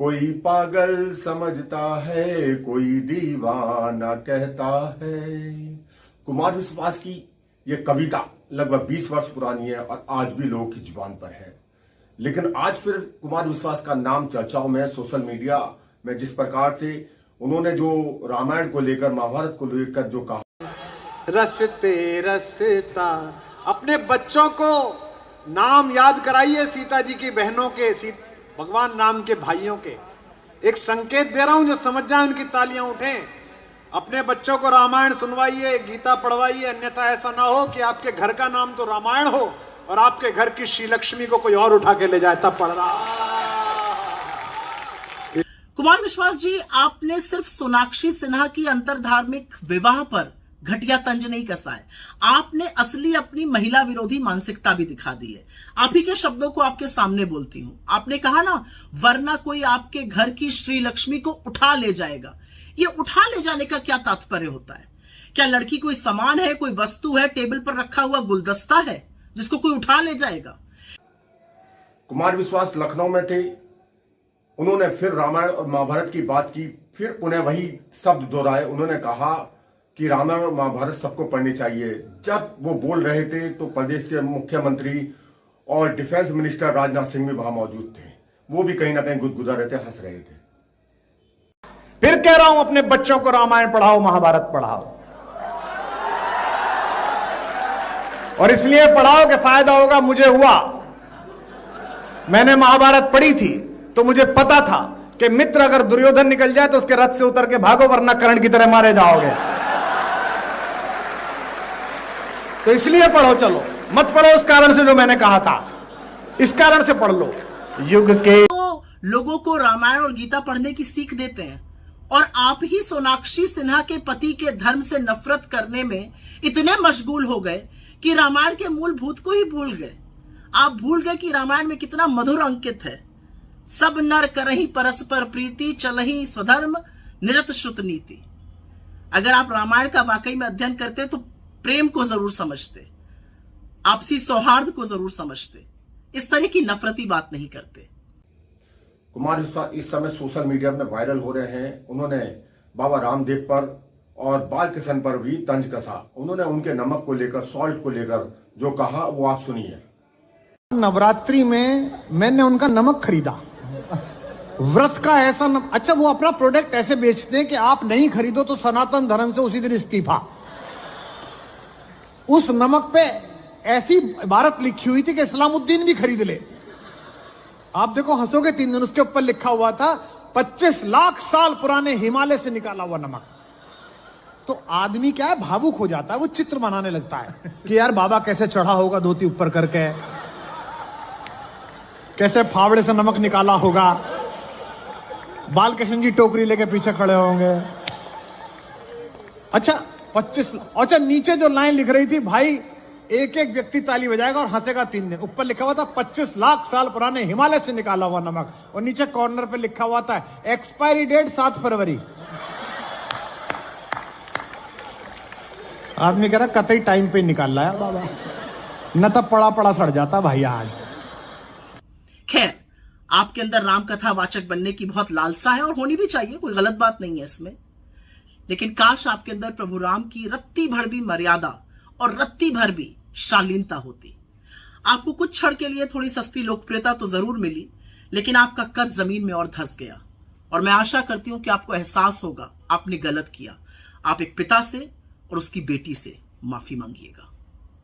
कोई पागल समझता है, कोई दीवाना कहता है। कुमार विश्वास की यह कविता लगभग 20 वर्ष पुरानी है और आज भी लोगों की जुबान पर है। लेकिन आज फिर कुमार विश्वास का नाम चर्चाओं में, सोशल मीडिया में जिस प्रकार से उन्होंने जो रामायण को लेकर, महाभारत को लेकर जो कहा, रसते रसता, अपने बच्चों को नाम याद कराइए, सीता जी की बहनों के, भगवान राम के भाइयों के। एक संकेत दे रहा हूं, जो समझ जाए उनकी तालियां उठें। अपने बच्चों को रामायण सुनवाइए, गीता पढ़वाइए, अन्यथा ऐसा ना हो कि आपके घर का नाम तो रामायण हो और आपके घर की श्री लक्ष्मी को कोई और उठा के ले जाए, तब पढ़ रहा। कुमार विश्वास जी, आपने सिर्फ सोनाक्षी सिन्हा की अंतरधार्मिक विवाह पर घटिया तंज नहीं कसा है, आपने असली अपनी महिला विरोधी मानसिकता भी दिखा दी है। आप ही के शब्दों को आपके सामने बोलती हूं। आपने कहा ना, वरना कोई आपके घर की श्री लक्ष्मी को उठा ले जाएगा। ये उठा ले जाने का क्या तात्पर्य होता है? क्या लड़की कोई सामान है, कोई वस्तु है, टेबल पर रखा हुआ गुलदस्ता है जिसको कोई उठा ले जाएगा? कुमार विश्वास लखनऊ में थे, उन्होंने फिर रामायण और महाभारत की बात की, फिर उन्हें वही शब्द दोहराए। उन्होंने कहा कि रामायण और महाभारत सबको पढ़नी चाहिए। जब वो बोल रहे थे तो प्रदेश के मुख्यमंत्री और डिफेंस मिनिस्टर राजनाथ सिंह भी वहां मौजूद थे। वो भी कहीं ना कहीं गुदगुदा रहे थे, हंस रहे थे। फिर कह रहा हूं, अपने बच्चों को रामायण पढ़ाओ, महाभारत पढ़ाओ, और इसलिए पढ़ाओ कि फायदा होगा। मुझे हुआ, मैंने महाभारत पढ़ी थी तो मुझे पता था कि मित्र अगर दुर्योधन निकल जाए तो उसके रथ से उतर के भागो, वरना कर्ण की तरह मारे जाओगे। तो इसलिए पढ़ो, चलो मत पढ़ो उस कारण से जो मैंने कहा था, इस कारण से पढ़ लो। युग के तो लोगों को रामायण और गीता पढ़ने की सीख देते हैं, और आप ही सोनाक्षी सिन्हा के पति के धर्म से नफरत करने में इतने मशगूल हो गए कि रामायण के मूलभूत को ही भूल गए। आप भूल गए कि रामायण में कितना मधुर अंकित है। सब नर करहि परस्पर प्रीति, चलहि स्वधर्म निरत श्रुत नीति। अगर आप रामायण का वाकई में अध्ययन करते तो प्रेम को जरूर समझते, आपसी सौहार्द को जरूर समझते, इस तरह की नफरती बात नहीं करते। कुमार विश्वास इस समय सोशल मीडिया में वायरल हो रहे हैं। उन्होंने बाबा रामदेव पर और बालकृष्ण पर भी तंज कसा। उन्होंने उनके नमक को लेकर, सॉल्ट को लेकर जो कहा, वो आप सुनिए। नवरात्रि में मैंने उनका नमक खरीदा, व्रत का ऐसा अच्छा, वो अपना प्रोडक्ट ऐसे बेचते हैं कि आप नहीं खरीदो तो सनातन धर्म से उसी दिन इस्तीफा। उस नमक पे ऐसी इबारत लिखी हुई थी कि इस्लामुद्दीन भी खरीद ले। आप देखो, हंसोगे 3 दिन। उसके ऊपर लिखा हुआ था 25 लाख साल पुराने हिमालय से निकाला हुआ नमक। तो आदमी क्या है, भावुक हो जाता है, वो चित्र बनाने लगता है कि यार बाबा कैसे चढ़ा होगा धोती ऊपर करके, कैसे फावड़े से नमक निकाला होगा, बालकृष्ण जी टोकरी लेके पीछे खड़े होंगे। अच्छा 25, अच्छा नीचे जो लाइन लिख रही थी, भाई एक एक व्यक्ति ताली बजाएगा और हंसेगा 3 दिन। ऊपर लिखा हुआ था 25 लाख साल पुराने हिमालय से निकाला हुआ नमक, और नीचे कॉर्नर पे लिखा हुआ था एक्सपायरी डेट 7 फरवरी। आदमी कह रहा कतई टाइम पे निकाल रहा है बाबा, न तब पड़ा पड़ा सड़ जाता भाई आज। खैर, आपके अंदर राम कथा वाचक बनने की बहुत लालसा है और होनी भी चाहिए, कोई गलत बात नहीं है इसमें। लेकिन काश आपके अंदर प्रभु राम की रत्ती भर भी मर्यादा और रत्ती भर भी शालीनता होती। आपको कुछ क्षण के लिए थोड़ी सस्ती लोकप्रियता तो जरूर मिली, लेकिन आपका कद जमीन में और धंस गया। और मैं आशा करती हूं कि आपको एहसास होगा आपने गलत किया। आप एक पिता से और उसकी बेटी से माफी मांगिएगा।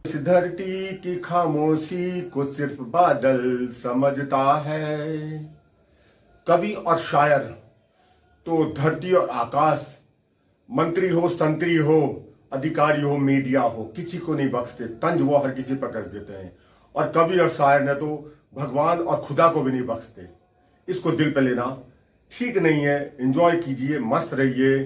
इस धरती की खामोशी को सिर्फ बादल समझता है। कवि और शायर तो धरती और आकाश, मंत्री हो, संतरी हो, अधिकारी हो, मीडिया हो, किसी को नहीं बख्शते। तंज वो हर किसी पर कस देते हैं। और कवि और शायर ने तो भगवान और खुदा को भी नहीं बख्शते। इसको दिल पे लेना ठीक नहीं है। एंजॉय कीजिए, मस्त रहिए।